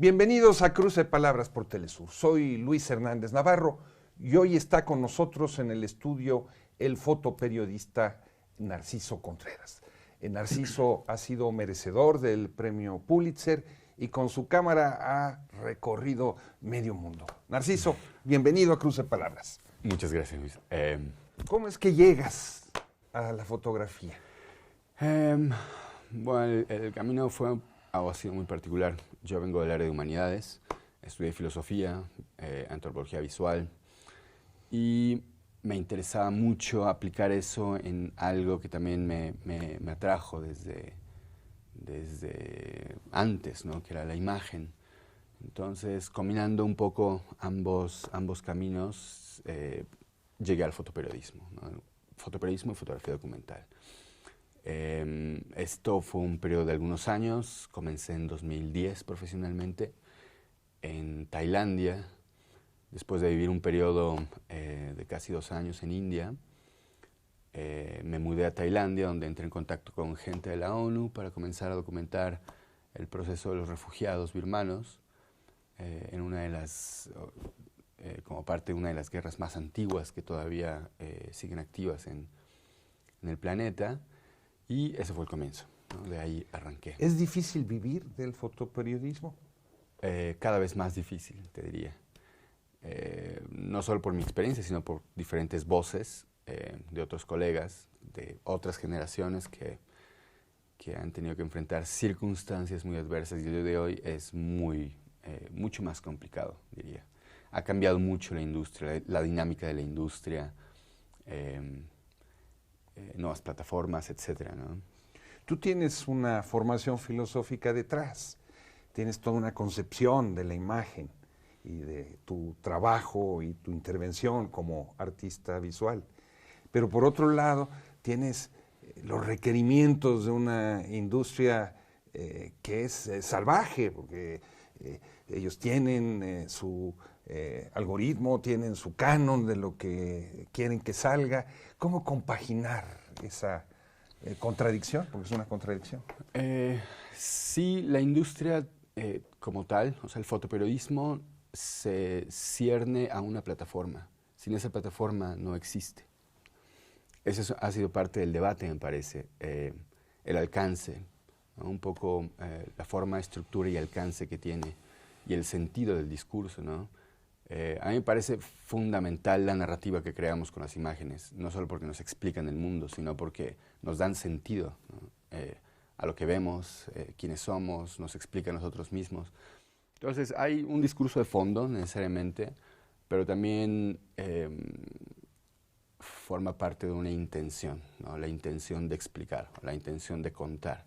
Bienvenidos a Cruce Palabras por Telesur. Soy Luis Hernández Navarro y hoy está con nosotros en el estudio el fotoperiodista Narciso Contreras. Narciso ha sido merecedor del premio Pulitzer y con su cámara ha recorrido medio mundo. Narciso, bienvenido a Cruce Palabras. Muchas gracias, Luis. ¿Cómo es que llegas a la fotografía? Bueno, el camino ha sido muy particular. Yo vengo del área de humanidades, estudié filosofía, antropología visual y me interesaba mucho aplicar eso en algo que también me atrajo desde antes, ¿no? Que era la imagen. Entonces, combinando un poco ambos caminos, llegué al fotoperiodismo, ¿no? Fotoperiodismo y fotografía documental. Esto fue un periodo de algunos años. Comencé en 2010 profesionalmente en Tailandia, después de vivir un periodo de casi 2 años en India. Me mudé a Tailandia, donde entré en contacto con gente de la ONU para comenzar a documentar el proceso de los refugiados birmanos en una de las, como parte de una de las guerras más antiguas que todavía siguen activas en el planeta. Y ese fue el comienzo, ¿no? De ahí arranqué. ¿Es difícil vivir del fotoperiodismo? Cada vez más difícil, te diría. No solo por mi experiencia, sino por diferentes voces de otros colegas, de otras generaciones que han tenido que enfrentar circunstancias muy adversas y el día de hoy es mucho más complicado, diría. Ha cambiado mucho la industria, la dinámica de la industria, nuevas plataformas, etcétera, ¿no? Tú tienes una formación filosófica detrás, tienes toda una concepción de la imagen y de tu trabajo y tu intervención como artista visual. Pero por otro lado, tienes los requerimientos de una industria que es salvaje, porque ellos tienen su algoritmo, tienen su canon de lo que quieren que salga. ¿Cómo compaginar esa contradicción? Porque es una contradicción. Sí, la industria como tal, o sea, el fotoperiodismo se cierne a una plataforma. Sin esa plataforma no existe. Eso ha sido parte del debate, me parece, el alcance, ¿no? Un poco la forma, estructura y alcance que tiene y el sentido del discurso, ¿no? A mí me parece fundamental la narrativa que creamos con las imágenes, no solo porque nos explican el mundo, sino porque nos dan sentido, ¿no? A lo que vemos, quiénes somos, nos explica a nosotros mismos. Entonces hay un discurso de fondo necesariamente, pero también forma parte de una intención, ¿no? La intención de explicar, la intención de contar.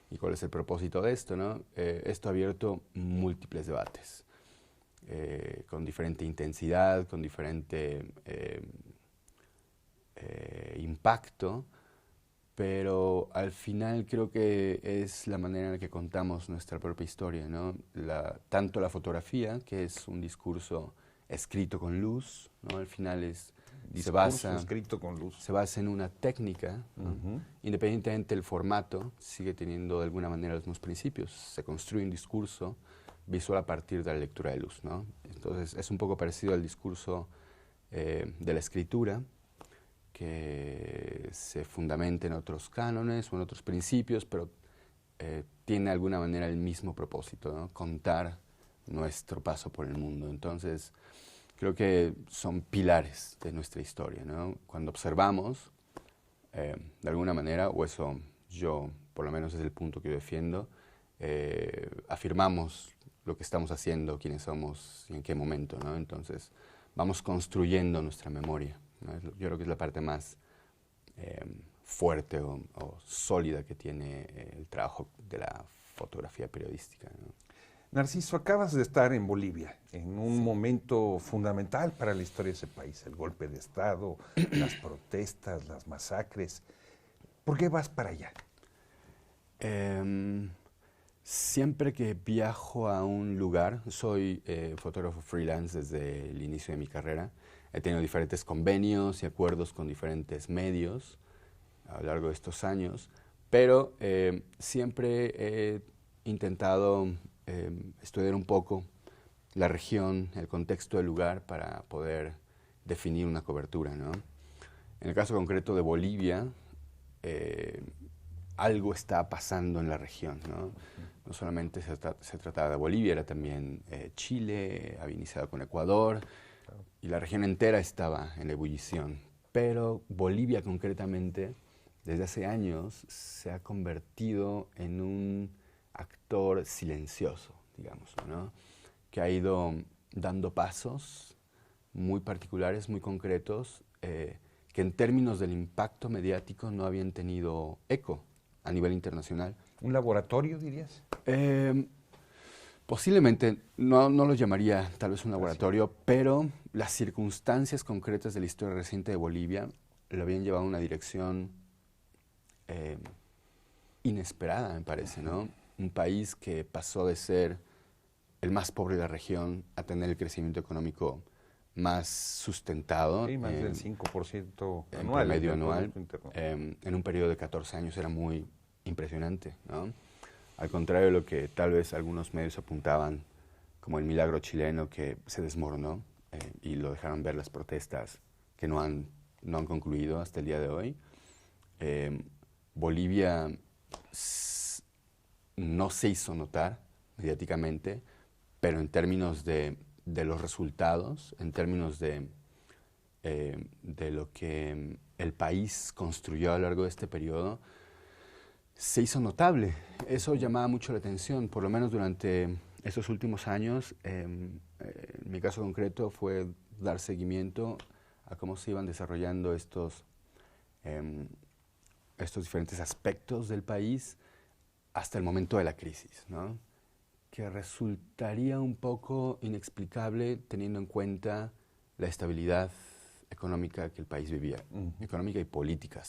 ¿Y cuál es el propósito de esto, no? Esto ha abierto múltiples debates. Con diferente intensidad, con diferente impacto, pero al final creo que es la manera en la que contamos nuestra propia historia, ¿no? Tanto la fotografía, que es un discurso escrito con luz, ¿no? Al final escrito con luz. Se basa en una técnica, ¿no? Independientemente del formato, sigue teniendo de alguna manera los mismos principios. Se construye un discurso visual a partir de la lectura de luz, ¿no? Entonces es un poco parecido al discurso de la escritura, que se fundamenta en otros cánones o en otros principios, pero tiene de alguna manera el mismo propósito, ¿no? Contar nuestro paso por el mundo. Entonces creo que son pilares de nuestra historia, ¿no? Cuando observamos, de alguna manera, o eso yo, por lo menos es el punto que yo defiendo, afirmamos lo que estamos haciendo, quiénes somos y en qué momento, ¿no? Entonces, vamos construyendo nuestra memoria, ¿no? Yo creo que es la parte más fuerte o sólida que tiene el trabajo de la fotografía periodística, ¿no? Narciso, acabas de estar en Bolivia, en un momento fundamental para la historia de ese país, el golpe de Estado, las protestas, las masacres. ¿Por qué vas para allá? Siempre que viajo a un lugar, soy fotógrafo freelance desde el inicio de mi carrera. He tenido diferentes convenios y acuerdos con diferentes medios a lo largo de estos años, pero siempre he intentado estudiar un poco la región, el contexto del lugar para poder definir una cobertura, ¿no? En el caso concreto de Bolivia, algo está pasando en la región, ¿no? No solamente se trataba de Bolivia, era también Chile, había iniciado con Ecuador, y la región entera estaba en ebullición. Pero Bolivia concretamente, desde hace años, se ha convertido en un actor silencioso, digamos, ¿no? Que ha ido dando pasos muy particulares, muy concretos, que en términos del impacto mediático no habían tenido eco a nivel internacional. ¿Un laboratorio, dirías? Posiblemente, no lo llamaría tal vez un laboratorio, pero las circunstancias concretas de la historia reciente de Bolivia lo habían llevado a una dirección inesperada, me parece, ¿no? Un país que pasó de ser el más pobre de la región a tener el crecimiento económico más sustentado. Sí, más del 5% en anual. promedio anual. En un periodo de 14 años era muy impresionante, ¿no? Al contrario de lo que tal vez algunos medios apuntaban como el milagro chileno que se desmoronó y lo dejaron ver las protestas que no han concluido hasta el día de hoy. Bolivia no se hizo notar mediáticamente, pero en términos de los resultados, en términos de lo que el país construyó a lo largo de este periodo, se hizo notable. Eso llamaba mucho la atención, por lo menos durante estos últimos años. En mi caso concreto fue dar seguimiento a cómo se iban desarrollando estos diferentes aspectos del país hasta el momento de la crisis, ¿no? Que resultaría un poco inexplicable teniendo en cuenta la estabilidad económica que el país vivía, económica y política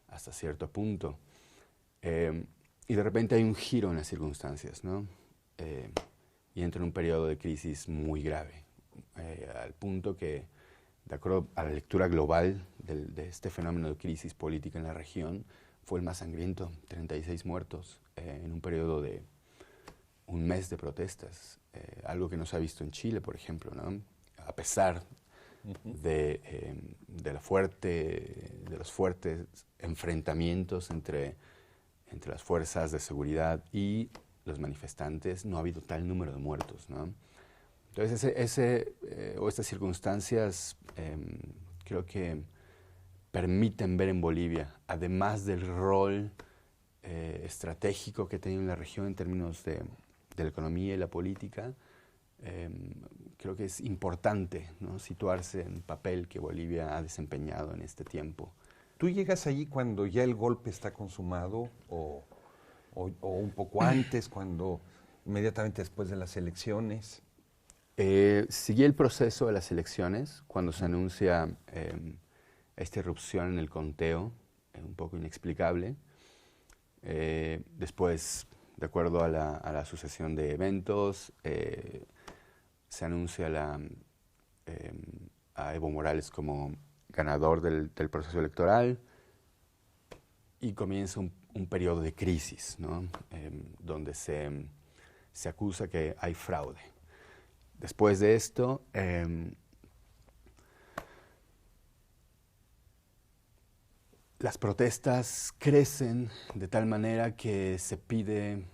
hasta cierto punto. Y de repente hay un giro en las circunstancias, ¿no? Y entra en un periodo de crisis muy grave, al punto que, de acuerdo a la lectura global de este fenómeno de crisis política en la región, fue el más sangriento, 36 muertos en un periodo de un mes de protestas, algo que no se ha visto en Chile, por ejemplo, ¿no? A pesar de los fuertes enfrentamientos entre las fuerzas de seguridad y los manifestantes, no ha habido tal número de muertos, ¿no? Entonces, estas circunstancias creo que permiten ver en Bolivia, además del rol estratégico que ha tenido en la región en términos de la economía y la política, creo que es importante, ¿no?, situarse en el papel que Bolivia ha desempeñado en este tiempo. ¿Tú llegas allí cuando ya el golpe está consumado o un poco antes, cuando inmediatamente después de las elecciones? Seguí el proceso de las elecciones cuando se anuncia esta irrupción en el conteo, un poco inexplicable. Después, de acuerdo a la sucesión de eventos, se anuncia a Evo Morales como ganador del proceso electoral y comienza un periodo de crisis, ¿no? Donde se acusa que hay fraude. Después de esto, las protestas crecen de tal manera que se pide,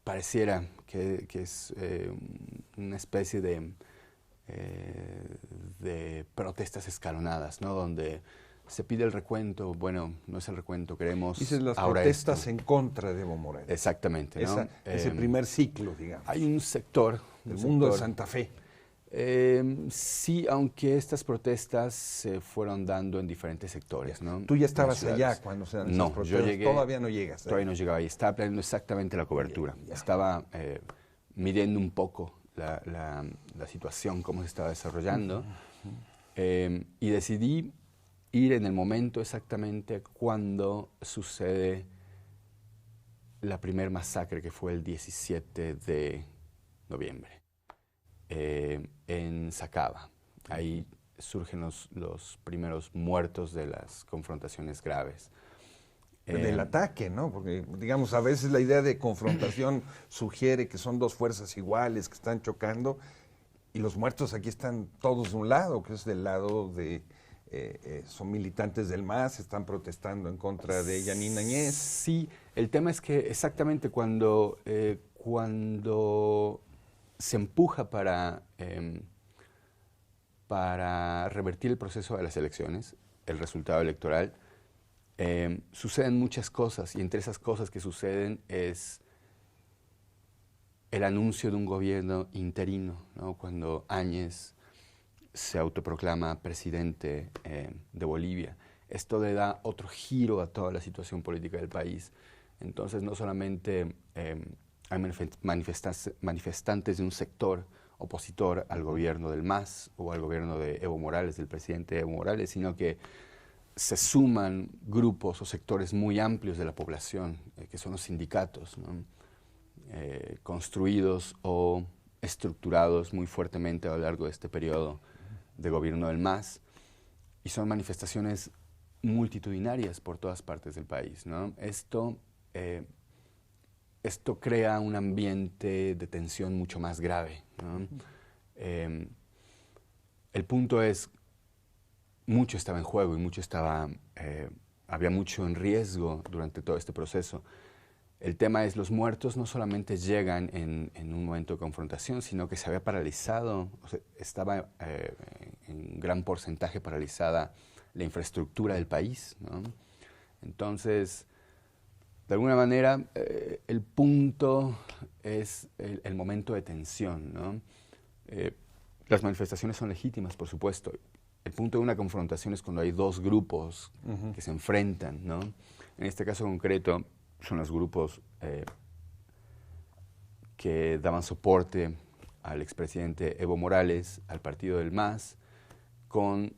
pareciera que es una especie de protestas escalonadas, ¿no? Donde se pide el recuento, bueno, no es el recuento, queremos dices las ahora protestas esto. en contra de Evo Morales. Exactamente, ¿no? Ese primer ciclo, digamos. Hay un sector del mundo de Santa Fe. Sí, aunque estas protestas se fueron dando en diferentes sectores, ¿no? ¿Tú ya estabas allá cuando se dan esas protestas? Yo llegué, todavía no llegas. Todavía no llegaba y estaba planeando exactamente la cobertura. Estaba midiendo un poco la situación, cómo se estaba desarrollando, y decidí ir en el momento exactamente cuando sucede la primer masacre, que fue el 17 de noviembre. En Sacaba. Ahí surgen los primeros muertos de las confrontaciones graves. Del ataque, ¿no? Porque, digamos, a veces la idea de confrontación sugiere que son dos fuerzas iguales que están chocando y los muertos aquí están todos de un lado, que es del lado de... son militantes del MAS, están protestando en contra de Yanine Áñez. Sí, el tema es que exactamente cuando se empuja para revertir el proceso de las elecciones, el resultado electoral, suceden muchas cosas, y entre esas cosas que suceden es el anuncio de un gobierno interino, ¿no? Cuando Áñez se autoproclama presidente de Bolivia. Esto le da otro giro a toda la situación política del país. Entonces, no solamente hay manifestantes de un sector opositor al gobierno del MAS o al gobierno de Evo Morales, del presidente Evo Morales, sino que se suman grupos o sectores muy amplios de la población, que son los sindicatos, ¿no? Construidos o estructurados muy fuertemente a lo largo de este periodo de gobierno del MAS, y son manifestaciones multitudinarias por todas partes del país, ¿no? Esto crea un ambiente de tensión mucho más grave, ¿no? El punto es, mucho estaba en juego y había mucho en riesgo durante todo este proceso. El tema es, los muertos no solamente llegan en un momento de confrontación, sino que se había paralizado, o sea, estaba en gran porcentaje paralizada la infraestructura del país, ¿no? Entonces, de alguna manera, el punto es el momento de tensión, ¿no? Las manifestaciones son legítimas, por supuesto. El punto de una confrontación es cuando hay dos grupos que se enfrentan, ¿no? En este caso concreto, son los grupos que daban soporte al expresidente Evo Morales, al partido del MAS, con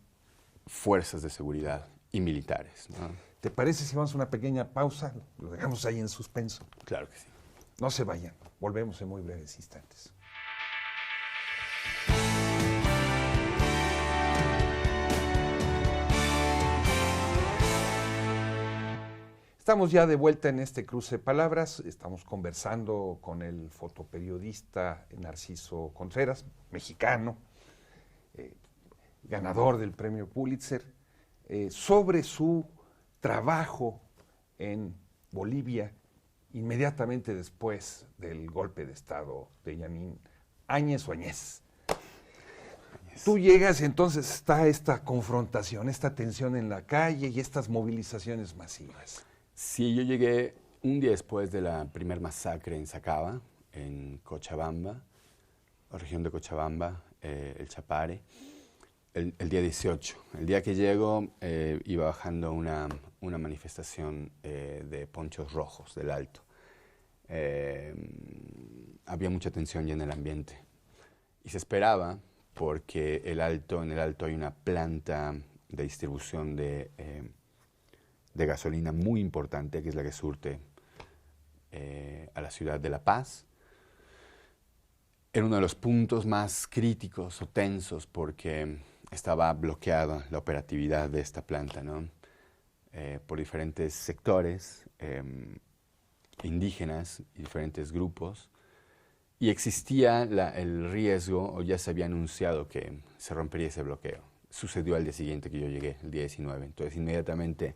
fuerzas de seguridad y militares, ¿no? ¿Te parece si vamos a una pequeña pausa? Lo dejamos ahí en suspenso. Claro que sí. No se vayan, volvemos en muy breves instantes. Estamos ya de vuelta en este cruce de palabras. Estamos conversando con el fotoperiodista Narciso Contreras, mexicano, ganador del premio Pulitzer, sobre su trabajo en Bolivia inmediatamente después del golpe de Estado de Yanine Áñez o Áñez. Tú llegas y entonces está esta confrontación, esta tensión en la calle y estas movilizaciones masivas. Sí, yo llegué un día después de la primer masacre en Sacaba, en Cochabamba, la región de Cochabamba, el Chapare, el día 18. El día que llego iba bajando una manifestación de ponchos rojos del Alto. Había mucha tensión ya en el ambiente y se esperaba, porque en el Alto hay una planta de distribución de gasolina muy importante, que es la que surte a la ciudad de La Paz. Era uno de los puntos más críticos o tensos, porque estaba bloqueada la operatividad de esta planta, ¿no? Por diferentes sectores indígenas y diferentes grupos, y existía el riesgo, o ya se había anunciado que se rompería ese bloqueo. Sucedió al día siguiente que yo llegué, el día 19. Entonces, inmediatamente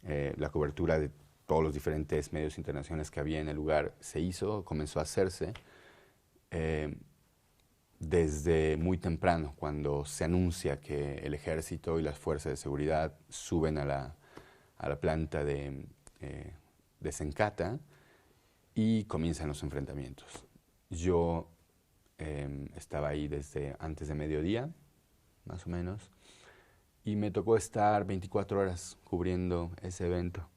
la cobertura de todos los diferentes medios internacionales que había en el lugar comenzó a hacerse desde muy temprano, cuando se anuncia que el ejército y las fuerzas de seguridad suben a la planta de Sencata y comienzan los enfrentamientos. Yo estaba ahí desde antes de mediodía, más o menos, y me tocó estar 24 horas cubriendo ese evento,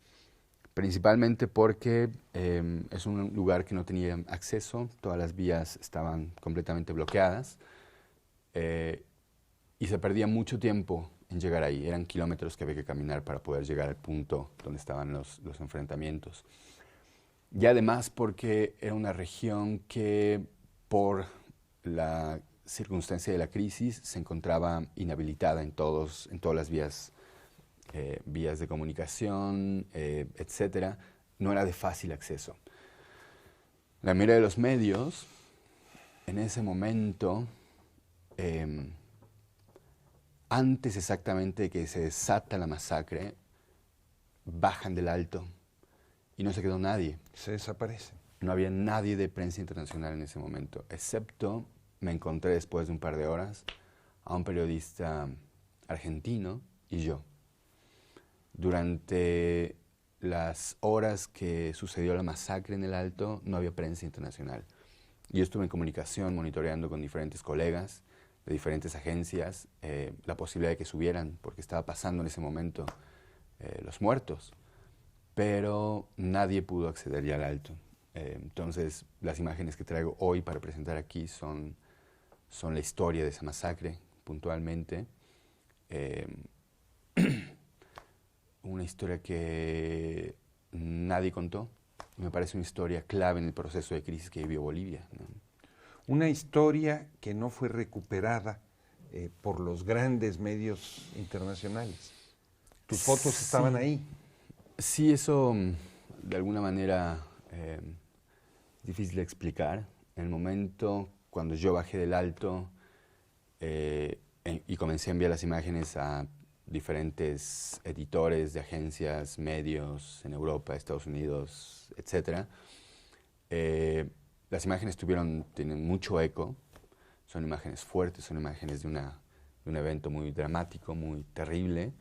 principalmente porque es un lugar que no tenía acceso, todas las vías estaban completamente bloqueadas y se perdía mucho tiempo en llegar ahí. Eran kilómetros que había que caminar para poder llegar al punto donde estaban los enfrentamientos. Y además porque era una región que, por la circunstancia de la crisis, se encontraba inhabilitada en todas las vías vías de comunicación, etcétera, no era de fácil acceso. La mayoría de los medios, en ese momento, antes exactamente de que se desata la masacre, bajan del Alto y no se quedó nadie. Se desaparece. No había nadie de prensa internacional en ese momento, excepto me encontré después de un par de horas a un periodista argentino y yo. Durante las horas que sucedió la masacre en el Alto, no había prensa internacional. Yo estuve en comunicación, monitoreando con diferentes colegas de diferentes agencias la posibilidad de que subieran, porque estaba pasando en ese momento los muertos, pero nadie pudo acceder ya al Alto. Entonces, las imágenes que traigo hoy para presentar aquí son la historia de esa masacre, puntualmente. Una historia que nadie contó. Me parece una historia clave en el proceso de crisis que vivió Bolivia, ¿no? Una historia que no fue recuperada por los grandes medios internacionales. Tus fotos estaban ahí. Sí, eso de alguna manera difícil de explicar. En el momento cuando yo bajé del Alto y comencé a enviar las imágenes a diferentes editores de agencias, medios en Europa, Estados Unidos, etc. Las imágenes tienen mucho eco, son imágenes fuertes, son imágenes de un evento muy dramático, muy terrible,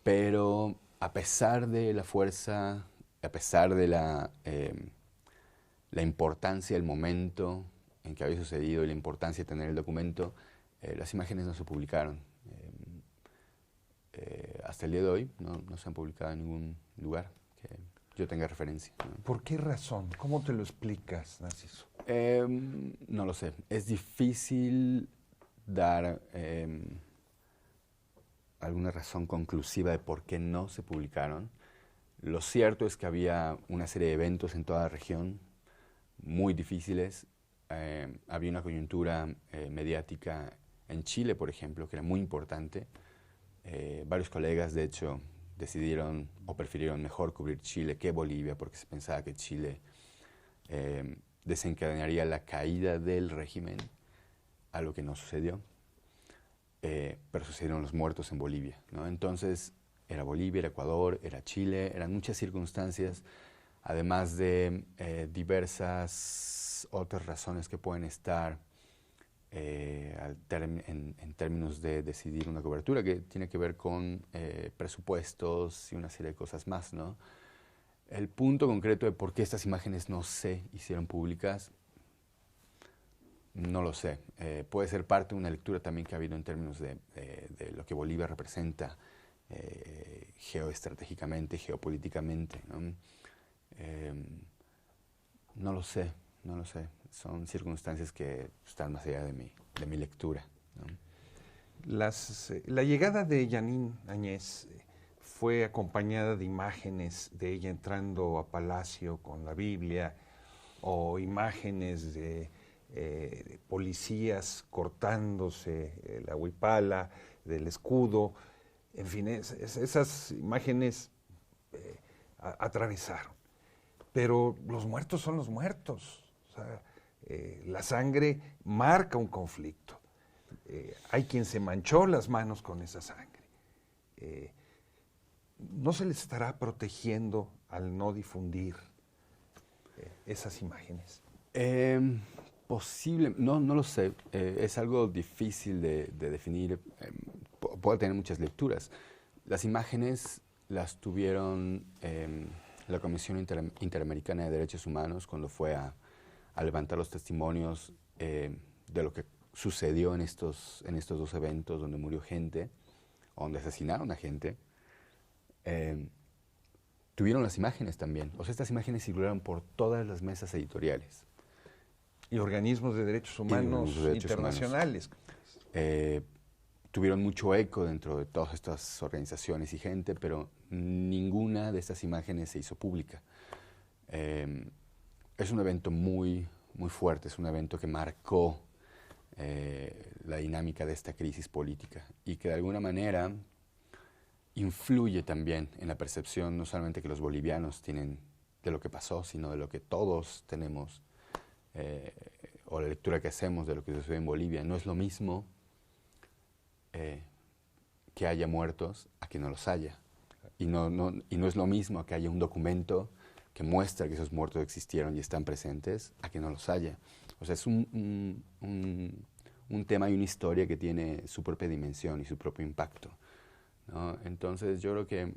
pero a pesar de la fuerza, a pesar de la importancia del momento en que había sucedido y la importancia de tener el documento, las imágenes no se publicaron. Hasta el día de hoy no se han publicado en ningún lugar que yo tenga referencia, ¿no? ¿Por qué razón? ¿Cómo te lo explicas, Narciso? No lo sé. Es difícil dar alguna razón conclusiva de por qué no se publicaron. Lo cierto es que había una serie de eventos en toda la región muy difíciles. Había una coyuntura mediática en Chile, por ejemplo, que era muy importante. Varios colegas, de hecho, decidieron o prefirieron mejor cubrir Chile que Bolivia porque se pensaba que Chile desencadenaría la caída del régimen, algo que no sucedió, pero sucedieron los muertos en Bolivia, ¿no? Entonces, era Bolivia, era Ecuador, era Chile, eran muchas circunstancias, además de diversas otras razones que pueden estar en términos de decidir una cobertura que tiene que ver con presupuestos y una serie de cosas más, ¿no? El punto concreto de por qué estas imágenes no se hicieron públicas, no lo sé. Puede ser parte de una lectura también que ha habido en términos de lo que Bolivia representa geoestratégicamente, geopolíticamente, ¿no? No lo sé. Son circunstancias que están más allá de mi lectura, ¿no? La llegada de Jeanine Áñez fue acompañada de imágenes de ella entrando a Palacio con la Biblia o imágenes de policías cortándose la huipala del escudo. En fin, esas imágenes atravesaron. Pero los muertos son los muertos. O sea, la sangre marca un conflicto. Hay quien se manchó las manos con esa sangre. ¿No se les estará protegiendo al no difundir esas imágenes? Posible, no lo sé. Es algo difícil de definir. Puede tener muchas lecturas. Las imágenes las tuvieron la Comisión Interamericana de Derechos Humanos cuando fue a levantar los testimonios de lo que sucedió en estos dos eventos donde murió gente, donde asesinaron a gente. Tuvieron las imágenes también. O sea, estas imágenes circularon por todas las mesas editoriales. Y organismos de derechos humanos internacionales. Tuvieron mucho eco dentro de todas estas organizaciones y gente, pero ninguna de estas imágenes se hizo pública. Es un evento muy, muy fuerte, es un evento que marcó la dinámica de esta crisis política y que de alguna manera influye también en la percepción no solamente que los bolivianos tienen de lo que pasó, sino de lo que todos tenemos, o la lectura que hacemos de lo que sucede en Bolivia. No es lo mismo que haya muertos a que no los haya. Y no es lo mismo que haya un documento que muestra que esos muertos existieron y están presentes a que no los haya. O sea, es un tema y una historia que tiene su propia dimensión y su propio impacto, ¿no? Entonces yo creo que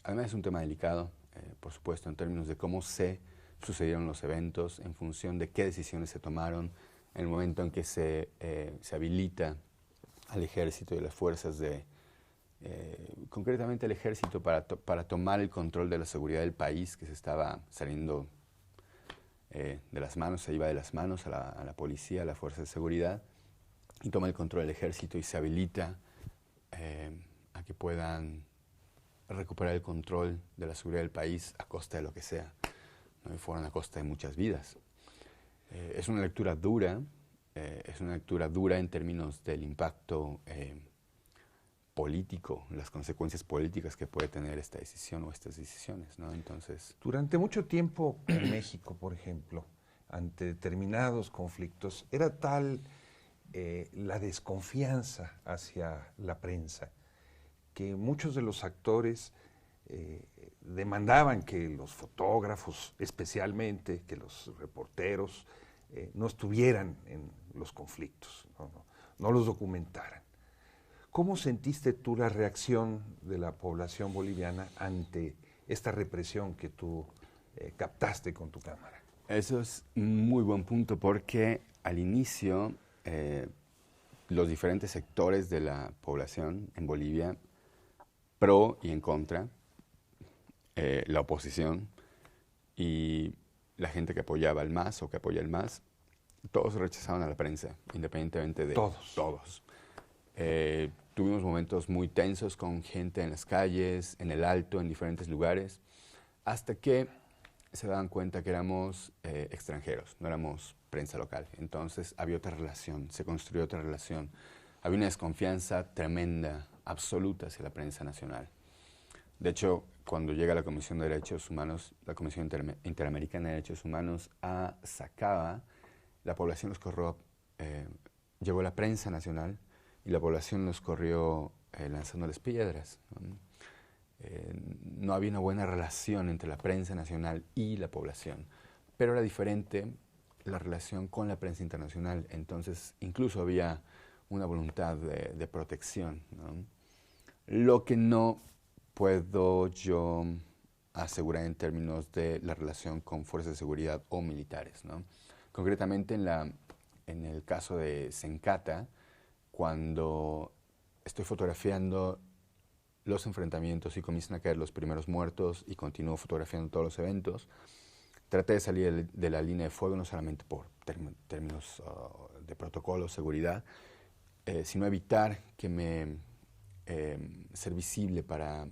además es un tema delicado, por supuesto, en términos de cómo se sucedieron los eventos, en función de qué decisiones se tomaron, en el momento en que se habilita al ejército y las fuerzas concretamente el ejército para tomar el control de la seguridad del país, que se estaba saliendo de las manos, se iba de las manos a la policía, a la fuerza de seguridad, y toma el control del ejército y se habilita a que puedan recuperar el control de la seguridad del país a costa de lo que sea, ¿no? Y fueron a costa de muchas vidas. Es una lectura dura, en términos del impacto político, las consecuencias políticas que puede tener esta decisión o estas decisiones, ¿no? Entonces, durante mucho tiempo en México, por ejemplo, ante determinados conflictos, era tal la desconfianza hacia la prensa que muchos de los actores demandaban que los fotógrafos, especialmente, que los reporteros, no estuvieran en los conflictos, no los documentaran. ¿Cómo sentiste tú la reacción de la población boliviana ante esta represión que tú captaste con tu cámara? Eso es un muy buen punto, porque al inicio los diferentes sectores de la población en Bolivia, pro y en contra, la oposición y la gente que apoyaba al MAS o que apoya al MAS, todos rechazaban a la prensa, independientemente de todos. Tuvimos momentos muy tensos con gente en las calles, en el Alto, en diferentes lugares, hasta que se daban cuenta que éramos extranjeros, no éramos prensa local. Entonces había otra relación, se construyó otra relación. Había una desconfianza tremenda, absoluta hacia la prensa nacional. De hecho, cuando llega la Comisión de Derechos Humanos, la Comisión Interamericana de Derechos Humanos a Sacaba, la población los corrió, llegó la prensa nacional y la población los corrió lanzándoles piedras, ¿no? No había una buena relación entre la prensa nacional y la población, pero era diferente la relación con la prensa internacional. Entonces, incluso había una voluntad de protección, ¿no? Lo que no puedo yo asegurar en términos de la relación con fuerzas de seguridad o militares, ¿no? Concretamente en el caso de Sencata, cuando estoy fotografiando los enfrentamientos y comienzan a caer los primeros muertos y continúo fotografiando todos los eventos, traté de salir de la línea de fuego no solamente por términos de protocolo, seguridad, sino evitar que ser visible para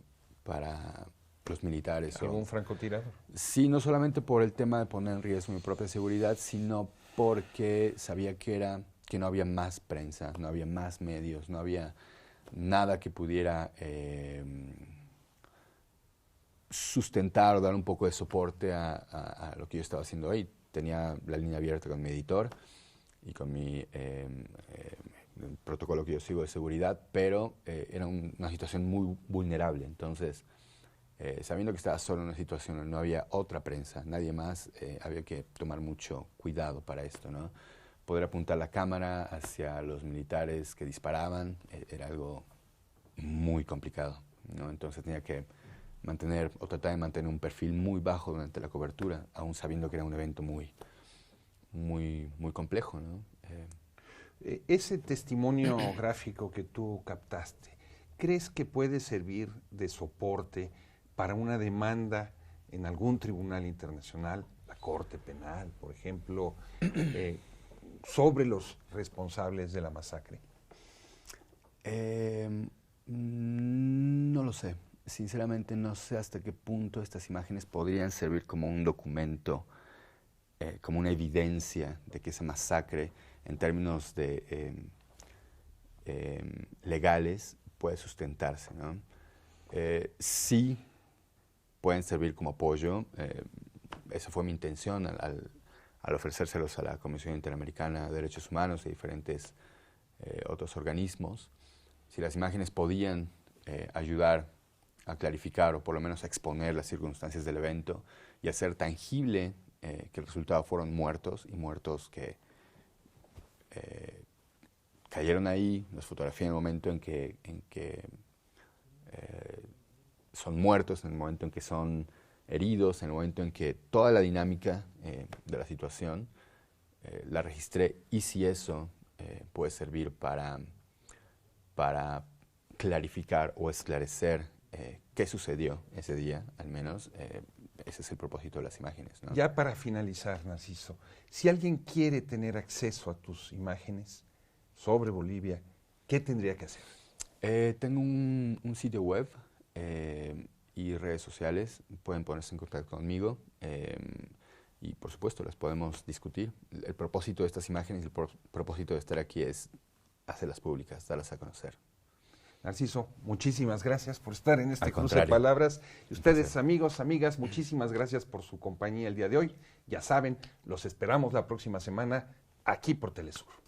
los militares. ¿Algún francotirador? Sí, no solamente por el tema de poner en riesgo mi propia seguridad, sino porque sabía que no había más prensa, no había más medios, no había nada que pudiera sustentar o dar un poco de soporte a lo que yo estaba haciendo ahí. Tenía la línea abierta con mi editor y con mi el protocolo que yo sigo de seguridad, pero era una situación muy vulnerable. Entonces, sabiendo que estaba solo en una situación donde no había otra prensa, nadie más, había que tomar mucho cuidado para esto, ¿no? Poder apuntar la cámara hacia los militares que disparaban era algo muy complicado, ¿no? Entonces tenía que tratar de mantener un perfil muy bajo durante la cobertura, aún sabiendo que era un evento muy complejo, ¿no? Ese testimonio gráfico que tú captaste, ¿crees que puede servir de soporte para una demanda en algún tribunal internacional, la Corte Penal, por ejemplo, sobre los responsables de la masacre? No lo sé. Sinceramente no sé hasta qué punto estas imágenes podrían servir como un documento, como una evidencia de que esa masacre, en términos legales, puede sustentarse, ¿no? Sí pueden servir como apoyo. Esa fue mi intención al ofrecérselos a la Comisión Interamericana de Derechos Humanos y diferentes otros organismos. Si las imágenes podían ayudar a clarificar o por lo menos a exponer las circunstancias del evento y hacer tangible que el resultado fueron muertos y muertos que cayeron ahí, los fotografié en el momento en que son muertos, en el momento en que son heridos, en el momento en que toda la dinámica de la situación la registré, y si eso puede servir para clarificar o esclarecer qué sucedió ese día, al menos, ese es el propósito de las imágenes, ¿no? Ya para finalizar, Narciso, si alguien quiere tener acceso a tus imágenes sobre Bolivia, ¿qué tendría que hacer? Tengo un sitio web y redes sociales. Pueden ponerse en contacto conmigo y, por supuesto, las podemos discutir. El propósito de estas imágenes, el propósito de estar aquí es hacerlas públicas, darlas a conocer. Narciso, muchísimas gracias por estar en este Al cruce de contrario. palabras. Y ustedes, amigos, amigas, muchísimas gracias por su compañía el día de hoy. Ya saben, los esperamos la próxima semana aquí por Telesur.